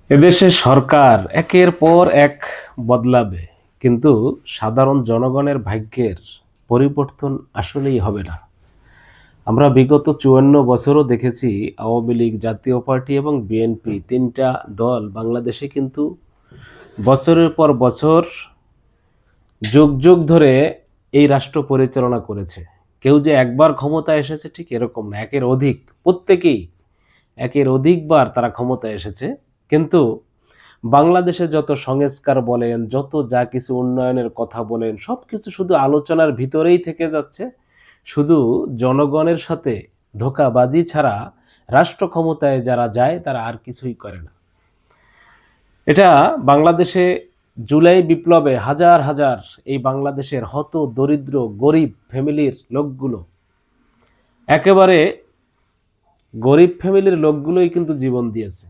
এদেশের সরকার একের পর এক বদলাবে, কিন্তু সাধারণ জনগণের ভাগ্যের পরিবর্তন আসলেই হবে না। আমরা বিগত ৫৪ বছরও দেখেছি আওয়ামী লীগ, জাতীয় পার্টি এবং বিএনপি তিনটা দল বাংলাদেশে কিন্তু বছরের পর বছর যুগ যুগ ধরে এই রাষ্ট্র পরিচালনা করেছে। কেউ যে একবার ক্ষমতায় এসেছে ঠিক এরকম না, একের অধিক, প্রত্যেকেই একের অধিকবার তারা ক্ষমতায় এসেছে। কিন্তু বাংলাদেশে যত সংস্কার বলেন, যত যা কিছু উন্নয়নের কথা বলেন, সব কিছু শুধু আলোচনার ভিতরেই থেকে যাচ্ছে। শুধু জনগণের সাথে ধোঁকাবাজি ছাড়া রাষ্ট্র ক্ষমতায় যারা যায় তারা আর কিছুই করে না। এটা বাংলাদেশে জুলাই বিপ্লবে হাজার হাজার এই বাংলাদেশের হত দরিদ্র গরিব ফ্যামিলির লোকগুলো, একেবারে গরিব ফ্যামিলির লোকগুলোই কিন্তু জীবন দিয়েছে।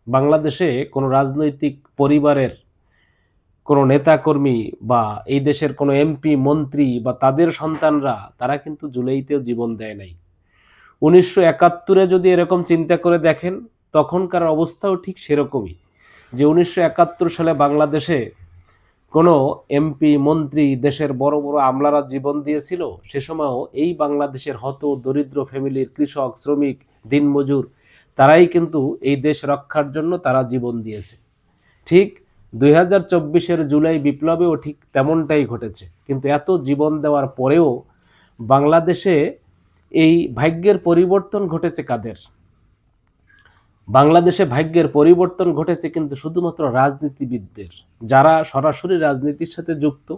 বাংলাদেশে কোনো রাজনৈতিক পরিবারের কোনো নেতাকর্মী বা এই দেশের কোনো এমপি মন্ত্রী বা তাদের সন্তানরা তারা কিন্তু জুলাইতেও জীবন দেয় নাই। ১৯৭১ যদি এরকম চিন্তা করে দেখেন, তখনকার অবস্থাও ঠিক সেরকমই, যে ১৯৭১ সালে বাংলাদেশে কোনো এমপি মন্ত্রী, দেশের বড় বড় আমলারা জীবন দিয়েছিল। সে সময়ও এই বাংলাদেশের হত দরিদ্র ফ্যামিলির কৃষক, শ্রমিক, দিনমজুর, তারাই কিন্তু এই দেশ রক্ষার জন্য তারা জীবন দিয়েছে। ঠিক ২০২৪-এর জুলাই বিপ্লবেও ঠিক তেমনটাই ঘটেছে। কিন্তু এত জীবন দেওয়ার পরেও বাংলাদেশে এই ভাগ্যের পরিবর্তন ঘটেছে কাদের? বাংলাদেশে ভাগ্যের পরিবর্তন ঘটেছে কিন্তু শুধুমাত্র রাজনীতিবিদদের, যারা সরাসরি রাজনীতির সাথে যুক্ত,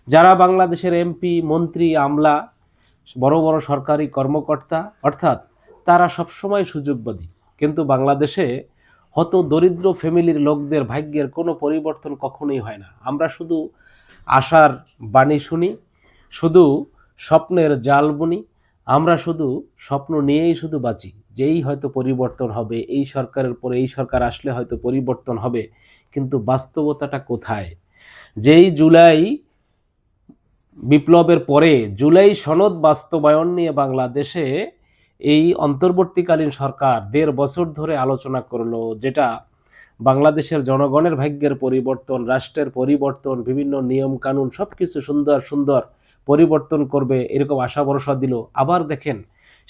যারা বাংলাদেশের এমপি মন্ত্রী আমলা বড় বড় সরকারি কর্মকর্তা, অর্থাৎ তারা সবসময় সুযোগবাদী। কিন্তু বাংলাদেশে হত দরিদ্র ফ্যামিলির লোকদের ভাগ্যের কোনো পরিবর্তন কখনোই হয় না। আমরা শুধু আশার বাণী শুনি, শুধু স্বপ্নের জাল বুনি, আমরা শুধু স্বপ্ন নিয়েই শুধু বাঁচি, যেই হয়তো পরিবর্তন হবে, এই সরকারের পরে এই সরকার আসলে হয়তো পরিবর্তন হবে। কিন্তু বাস্তবতাটা কোথায়? যেই জুলাই বিপ্লবের পরে জুলাই সনদ বাস্তবায়ন নিয়ে বাংলাদেশে এই অন্তর্বর্তীকালীন সরকার ১.৫ বছর ধরে আলোচনা করলো, যেটা বাংলাদেশের জনগণের ভাগ্যের পরিবর্তন, রাষ্ট্রের পরিবর্তন, বিভিন্ন নিয়ম কানুন সবকিছু সুন্দর সুন্দর পরিবর্তন করবে, এরকম আশা ভরসা দিল। আবার দেখেন,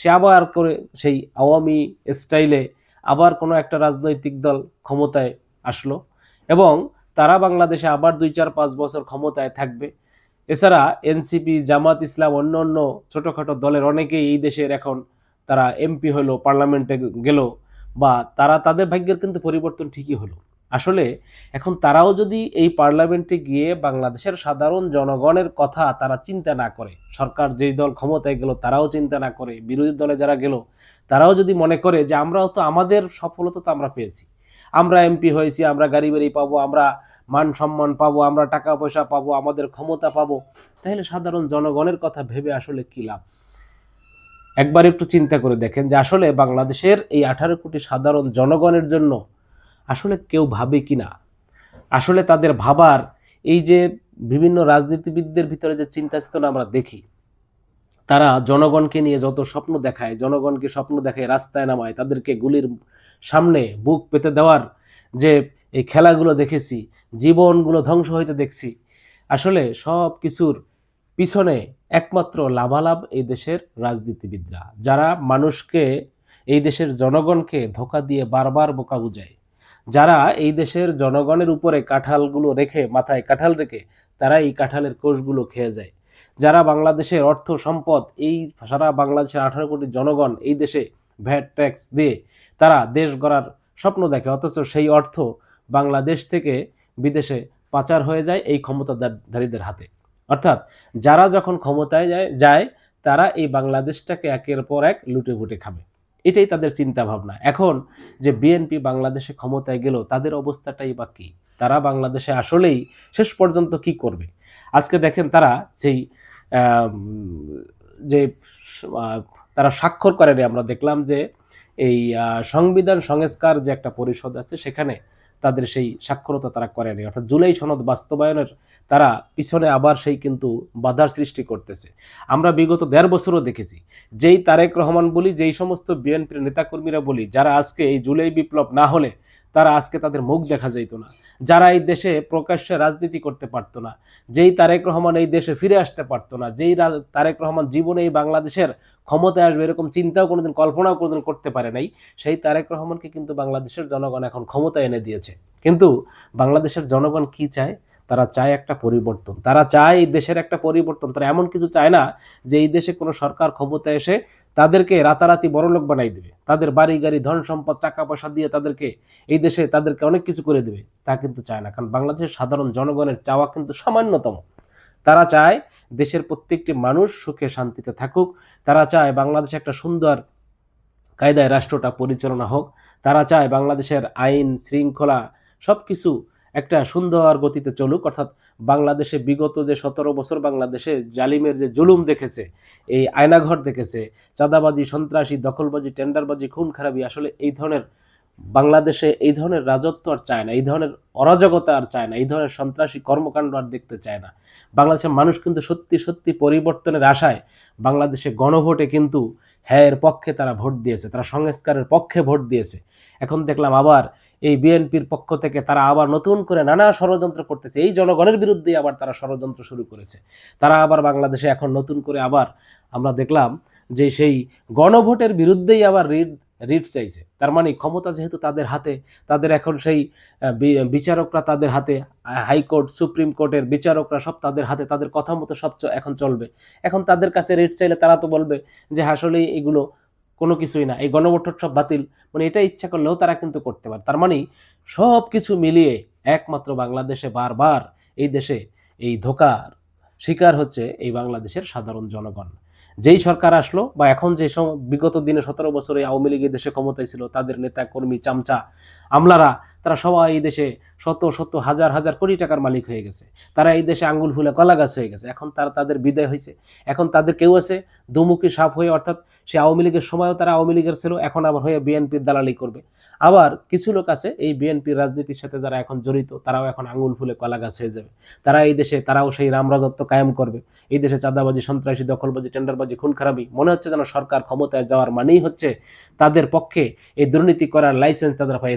সে আবার করে সেই আওয়ামী স্টাইলে আবার কোনো একটা রাজনৈতিক দল ক্ষমতায় আসলো এবং তারা বাংলাদেশে আবার ২, ৪, ৫ বছর ক্ষমতায় থাকবে। এছাড়া এনসিপি, জামাত ইসলাম, অন্য অন্য ছোটোখাটো দলের অনেকেই এই দেশের এখন তারা এমপি হলো, পার্লামেন্টে গেল, বা তারা তাদের ভাগ্যের কিন্তু পরিবর্তন ঠিকই হলো। আসলে এখন তারাও যদি এই পার্লামেন্টে গিয়ে বাংলাদেশের সাধারণ জনগণের কথা তারা চিন্তা না করে, সরকার যেই দল ক্ষমতায় গেল তারাও চিন্তা না করে, বিরোধী দলে যারা গেল তারাও যদি মনে করে যে আমরাও তো আমাদের সফলতা তো আমরা পেয়েছি, আমরা এমপি হয়েছি, আমরা গাড়ি বাড়ি পাবো, আমরা মান সম্মান পাবো, আমরা টাকা পয়সা পাবো, আমাদের ক্ষমতা পাবো, তাহলে সাধারণ জনগণের কথা ভেবে আসলে কি লাভ? একবার একটু চিন্তা করে দেখেন যে আসলে বাংলাদেশের এই ১৮ কোটি সাধারণ জনগণের জন্য আসলে কেউ ভাবে কি না। আসলে তাদের ভাবার, এই যে বিভিন্ন রাজনীতিবিদদের ভিতরে যে চিন্তা চেতনা আমরা দেখি, তারা জনগণকে নিয়ে যত স্বপ্ন দেখায়, জনগণকে স্বপ্ন দেখায়, রাস্তায় নামায়, তাদেরকে গুলির সামনে বুক পেতে দেওয়ার যে এই খেলাগুলো দেখেছি, জীবনগুলো ধ্বংস হইতে দেখছি, আসলে সব কিছুর পিছনে একমাত্র লাভালাভ এই দেশের রাজনীতিবিদরা, যারা মানুষকে, এই দেশের জনগণকে ধোঁকা দিয়ে বারবার বোকা বুঝায়, যারা এই দেশের জনগণের উপরে কাঁঠালগুলো রেখে, মাথায় কাঁঠাল রেখে তারা এই কাঁঠালের কোষগুলো খেয়ে যায়, যারা বাংলাদেশের অর্থ সম্পদ, এই সারা বাংলাদেশের ১৮ কোটি জনগণ এই দেশে ভ্যাট ট্যাক্স দিয়ে তারা দেশ গড়ার স্বপ্ন দেখে, অথচ সেই অর্থ বাংলাদেশ থেকে বিদেশে পাচার হয়ে যায় এই ক্ষমতাধারীদের হাতে। অর্থাৎ যারা যখন ক্ষমতায় যায় তারা এই বাংলাদেশটাকে একের পর এক লুটে ফুটে খাবে, এটাই তাদের চিন্তা ভাবনা। এখন যে বিএনপি বাংলাদেশে ক্ষমতায় গেল, তাদের অবস্থাটাই বা কী? তারা বাংলাদেশে আসলেই শেষ পর্যন্ত কি করবে? আজকে দেখেন তারা সেই যে তারা স্বাক্ষর করেনি, আমরা দেখলাম যে এই সংবিধান সংস্কার যে একটা পরিষদ আছে, সেখানে তাদের সেই সাক্ষরতা তারা করেনি, অর্থাৎ জুলাই সনদ বাস্তবায়নের তারা পিছনে আবার সেই কিন্তু বাধার সৃষ্টি করতেছে। আমরা বিগত ১.৫ বছরও দেখেছি, যেই তারেক রহমান বলি, যেই সমস্ত বিএনপির নেতাকর্মীরা বলি, যারা আজকে এই জুলাই বিপ্লব না হলে তারা আজকে তাদের মুখ দেখা যেত না। যারা এই দেশে প্রকাশ্যে রাজনীতি করতে পারতো না, যেই তারেক রহমান এই দেশে ফিরে আসতে পারতো না, যেই তারেক রহমান জীবনে এই বাংলাদেশের ক্ষমতায় আসবে এরকম চিন্তাও কোনোদিন কল্পনাও কোনোদিন করতে পারে নাই, সেই তারেক রহমানকে কিন্তু বাংলাদেশের জনগণ এখন ক্ষমতায় এনে দিয়েছে। কিন্তু বাংলাদেশের জনগণ কি চায়? তারা চায় একটা পরিবর্তন, তারা চায় এই দেশের একটা পরিবর্তন। তারা এমন কিছু চায় না যে এই দেশে কোনো সরকার ক্ষমতায় এসে তাদেরকে রাতারাতি বড়লোক বানাই দেবে, তাদের বাড়ি গাড়ি ধন সম্পদ টাকা পয়সা দিয়ে তাদেরকে এই দেশে তাদেরকে অনেক কিছু করে দেবে, তা কিন্তু চায় না। কারণ বাংলাদেশের সাধারণ জনগণের চাওয়া কিন্তু সামান্যতম। তারা চায় দেশের প্রত্যেকটি মানুষ সুখে শান্তিতে থাকুক, তারা চায় বাংলাদেশে একটা সুন্দর কায়দায় রাষ্ট্রটা পরিচালনা হোক, তারা চায় বাংলাদেশের আইন শৃঙ্খলা সব কিছু একটা সুন্দর গতিতে চলুক। অর্থাৎ বাংলাদেশে বিগত যে 17 বছর বাংলাদেশে জালিমের যে জুলুম দেখেছে, এই আয়নাঘর দেখেছে, চাঁদাবাজি, সন্ত্রাসী, দখলবাজি, টেন্ডারবাজি, খুন খারাপি, আসলে এই ধরনের বাংলাদেশে এই ধরনের রাজত্ব আর চায় না, এই ধরনের অরাজকতা আর চায় না, এই ধরনের সন্ত্রাসী কর্মকাণ্ড আর দেখতে চায় না। বাংলাদেশের মানুষ কিন্তু সত্যি সত্যি পরিবর্তনের আশায় বাংলাদেশে গণভোটে কিন্তু হ্যাঁ এর পক্ষে তারা ভোট দিয়েছে, তারা সংস্কারের পক্ষে ভোট দিয়েছে। এখন দেখলাম আবার এই বিএনপির পক্ষ থেকে তারা আবার নতুন করে নানা ষড়যন্ত্র করতেছে, এই জনগণের বিরুদ্ধে আবার তারা ষড়যন্ত্র শুরু করেছে। তারা আবার বাংলাদেশে এখন নতুন করে আবার আমরা দেখলাম যে সেই গণভোটের বিরুদ্ধেই আবার রিট চাইছে। তার মানে ক্ষমতা যেহেতু তাদের হাতে, তাদের এখন সেই বিচারকরা তাদের হাতে, হাইকোর্ট সুপ্রিম কোর্টের বিচারকরা সব তাদের হাতে, তাদের কথা মতো সব এখন চলবে। এখন তাদের কাছে রিট চাইলে তারা তো বলবে যে আসলে এগুলো কোনো কিছুই না, এই গণভোট সব বাতিল, মানে এটা ইচ্ছা করলেও তারা কিন্তু করতে পারে। তার মানে সব কিছু মিলিয়ে একমাত্র বাংলাদেশে বারবার এই দেশে এই ধোঁকার শিকার হচ্ছে এই বাংলাদেশের সাধারণ জনগণ। যেই সরকার আসলো বা এখন যে বিগত দিনে 17 বছরে আওয়ামী লীগের দেশে ক্ষমতায় ছিল, তাদের নেতা কর্মী চামচা আমলারা তারা সবাই এই দেশে শত শত হাজার হাজার কোটি টাকার মালিক হয়ে গেছে। তারা এই দেশে আঙ্গুল ফুলে কলা গাছ হয়ে গেছে। এখন তারা তাদের বিদায় হয়েছে। এখন তাদের কেউ আছে দুমুখী সাপ হয়ে, অর্থাৎ সে আওয়ামী লীগের সময়ও তারা আওয়ামী লীগের ছিল, এখন আবার হয়ে বিএনপির দালালি করবে। আবার কিছু লোক আছে এই বিএনপির রাজনীতির সাথে যারা এখন জড়িত, তারাও এখন আঙ্গুল ফুলে কলা গাছ হয়ে যাবে। তারা এই দেশে তারাও সেই রামরাজত্ব কায়েম করবে। এই দেশে চাঁদাবাজি, সন্ত্রাসী, দখলবাজি, টেন্ডারবাজি, খুন খারাপি, মনে হচ্ছে যেন সরকার ক্ষমতায় যাওয়ার মানেই হচ্ছে তাদের পক্ষে এই দুর্নীতি করার লাইসেন্স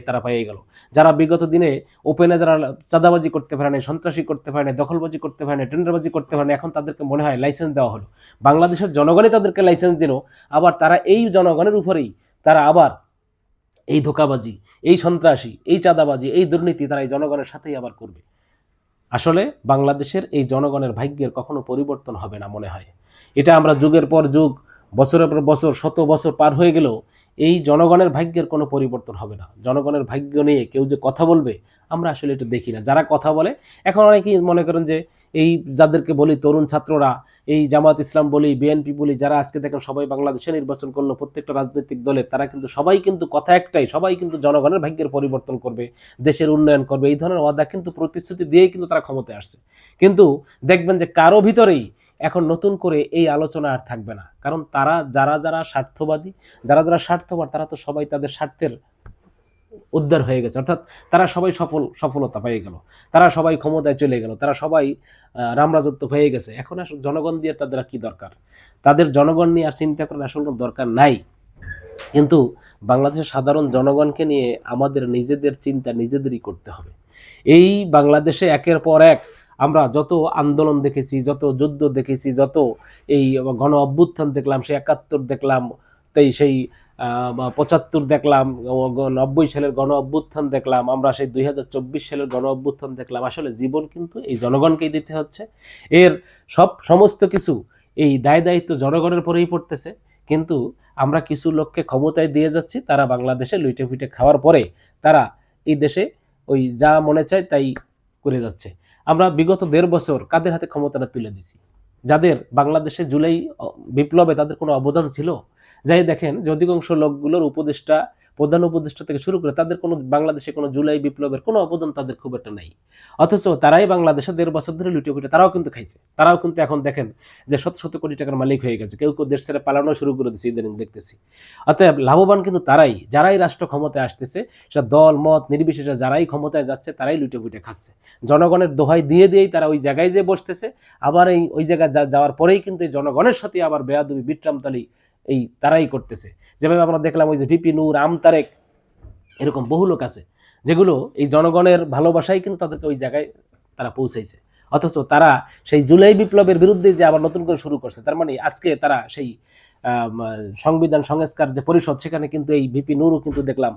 তারা পেয়ে গেল। যারা বিগত দিনে ওপেনে যারা চাঁদাবাজি করতে পারে না, সন্ত্রাসী করতে পারে না, দখলবাজি করতে পারে না, টেন্ডারবাজি করতে পারে না, এখন তাদেরকে মনে হয় লাইসেন্স দেওয়া হলো। বাংলাদেশের জনগণই তাদেরকে লাইসেন্স দিল, আবার তারা এই জনগণের উপরেই তারা আবার এই ধোঁকাবাজি, এই সন্ত্রাসী, এই চাঁদাবাজি, এই দুর্নীতি তারা এই জনগণের সাথেই আবার করবে। আসলে বাংলাদেশের এই জনগণের ভাগ্যের কখনো পরিবর্তন হবে না মনে হয়। এটা আমরা যুগের পর যুগ, বছরের পর বছর, শত বছর পার হয়ে গেলেও এই জনগণের ভাগ্যের কোনো পরিবর্তন হবে না। জনগণের ভাগ্য নিয়ে কেউ যে কথা বলবে আমরা আসলে এটা দেখি না। যারা কথা বলে এখন অনেকেই মনে করেন যে এই যাদেরকে বলি তরুণ ছাত্ররা, এই জামাত ইসলাম বলি, বিএনপি বলি, যারা আজকে দেখেন সবাই বাংলাদেশে নির্বাচন করলো, প্রত্যেকটা রাজনৈতিক দলের তারা কিন্তু সবাই কিন্তু কথা একটাই, সবাই কিন্তু জনগণের ভাগ্যের পরিবর্তন করবে, দেশের উন্নয়ন করবে, এই ধরনের ওয়াদা কিন্তু প্রতিশ্রুতি দিয়েই কিন্তু তারা ক্ষমতায় আসছে। কিন্তু দেখবেন যে কারো ভিতরেই এখন নতুন করে এই আলোচনা আর থাকবে না। কারণ তারা যারা যারা স্বার্থবাদী, যারা যারা স্বার্থপর, তারা তো সবাই তাদের স্বার্থের উদ্ধার হয়ে গেছে। অর্থাৎ তারা সবাই সফলতা পেয়ে গেল, তারা সবাই ক্ষমতায় চলে গেল, তারা সবাই রামরাজত্ব হয়ে গেছে। এখন আসলে জনগণ দিয়ে তাদের কি দরকার? তাদের জনগণ নিয়ে আর চিন্তা করার আসলে কোনো দরকার নাই। কিন্তু বাংলাদেশের সাধারণ জনগণকে নিয়ে আমাদের নিজেদের চিন্তা নিজেদেরই করতে হবে। এই বাংলাদেশে একের পর এক আমরা যত আন্দোলন দেখেছি, যত যুদ্ধ দেখেছি, যত এই গণ অভ্যুত্থান দেখলাম, সেই 71 দেখলাম, তাই সেই 75 দেখলাম, 90 সালের গণ অভ্যুত্থান দেখলাম, আমরা সেই 2024 সালের গণ অভ্যুত্থান দেখলাম। আসলে জীবন কিন্তু এই জনগণকেই দিতে হচ্ছে। এর সমস্ত কিছু এই দায় দায়িত্ব জনগণের পরেই পড়তেছে। কিন্তু আমরা কিছু লোককে ক্ষমতায় দিয়ে যাচ্ছি, তারা বাংলাদেশে লুইটে ফুইটে খাওয়ার পরে তারা এই দেশে ওই যা মনে চায় তাই করে যাচ্ছে। আমরা বিগত 1.5 বছর কাদের হাতে ক্ষমতাটা তুলে দিছি? যাদের বাংলাদেশে জুলাই বিপ্লবে তাদের কোনো অবদান ছিল? যাই দেখেন যে অধিকাংশ লোকগুলোর উপদেষ্টা, প্রধান উপদেষ্টা থেকে শুরু করে তাদের কোনো বাংলাদেশে কোনো জুলাই বিপ্লবের কোনো অবদান তাদের খুব একটা নাই। অথচ তারাই বাংলাদেশে 1.5 বছর ধরে লুটে ফুটে তারাও কিন্তু খাইছে। তারাও কিন্তু এখন দেখেন যে শত শত কোটি টাকার মালিক হয়ে গেছে। কেউ কেউ দেশ ছেড়ে পালানো শুরু করে দিচ্ছে, ইদানিং দেখতেছি। অতএব লাভবান কিন্তু তারাই, যারাই রাষ্ট্র ক্ষমতায় আসতেছে, সেটা দল মত নির্বিশেষে যারাই ক্ষমতায় যাচ্ছে তারাই লুটে ফুটে খাচ্ছে। জনগণের দোহাই দিয়ে দিয়েই তারা ওই জায়গায় যেয়ে বসতেছে। আবার ওই জায়গায় যাওয়ার পরেই কিন্তু এই জনগণের সাথে আবার বেয়াদবি বিট্রামতালি এই তারাই করতেছে। যেভাবে আমরা দেখলাম ওই যে ভিপি নূর, আমতারেক, এরকম বহু লোক আছে যেগুলো এই জনগণের ভালোবাসাই কিন্তু তাদেরকে ওই জায়গায় তারা পৌঁছাইছে। অথচ তারা সেই জুলাই বিপ্লবের বিরুদ্ধে যে আবার নতুন করে শুরু করছে, তার মানে আজকে তারা সেই সংবিধান সংস্কার যে পরিষদ, সেখানে কিন্তু এই ভিপি নুরও কিন্তু দেখলাম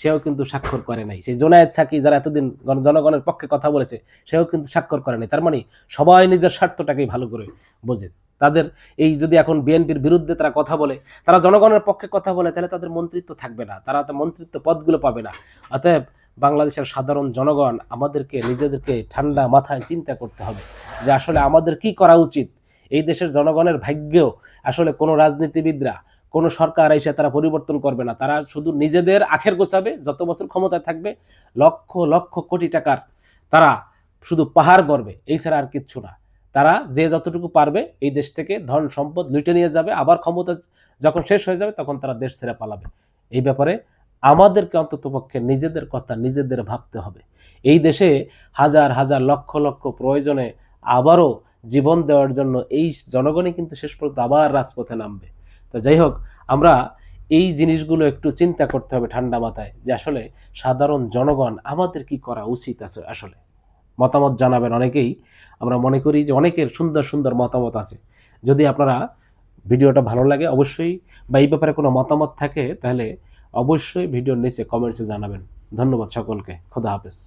সেও কিন্তু স্বাক্ষর করে নাই। সেই জোনায়েদ সাকি যারা এতদিন জনগণের পক্ষে কথা বলেছে, সেও কিন্তু স্বাক্ষর করে নাই। তার মানে সবাই নিজের স্বার্থটাকেই ভালো করে বোঝে। তাদের এই যদি এখন বিএনপির বিরুদ্ধে তারা কথা বলে, তারা জনগণের পক্ষে কথা বলে, তাহলে তাদের মন্ত্রিত্ব থাকবে না, তারা মন্ত্রিত্ব পদগুলো পাবে না। অতএব বাংলাদেশের সাধারণ জনগণ আমাদেরকে নিজেদেরকে ঠান্ডা মাথায় চিন্তা করতে হবে যে আসলে আমাদের কি করা উচিত। এই দেশের জনগণের ভাগ্যেও আসলে কোনো রাজনীতিবিদরা, কোনো সরকার এসে তারা পরিবর্তন করবে না। তারা শুধু নিজেদের আখের গোছাবে, যত বছর ক্ষমতায় থাকবে লক্ষ লক্ষ কোটি টাকার তারা শুধু পাহাড় গড়বে, এই ছাড়া আর কিচ্ছু না। তারা যে যতটুকু পারবে এই দেশ থেকে ধন সম্পদ লুটে নিয়ে যাবে, আবার ক্ষমতা যখন শেষ হয়ে যাবে তখন তারা দেশ ছেড়ে পালাবে। এই ব্যাপারে আমাদেরকে অন্ততপক্ষে নিজেদের কথা নিজেদের ভাবতে হবে। এই দেশে হাজার হাজার লক্ষ লক্ষ প্রয়োজনে আবারও জীবন দেওয়ার জন্য এই জনগণই কিন্তু শেষ পর্যন্ত আবার রাজপথে নামবে। তো যাই হোক, আমরা এই জিনিসগুলো একটু চিন্তা করতে হবে ঠান্ডা মাথায় যে আসলে সাধারণ জনগণ আমাদের কি করা উচিত আছে। আসলে মতামত জানাবেন অনেকেই, আমরা মনে করি যে অনেকের সুন্দর সুন্দর মতামত আছে। যদি আপনারা ভিডিওটা ভালো লাগে অবশ্যই, বা এই ব্যাপারে কোনো মতামত থাকে তাহলে অবশ্যই ভিডিওর নিচে কমেন্টসে জানাবেন। ধন্যবাদ সকলকে, খোদা হাফেজ।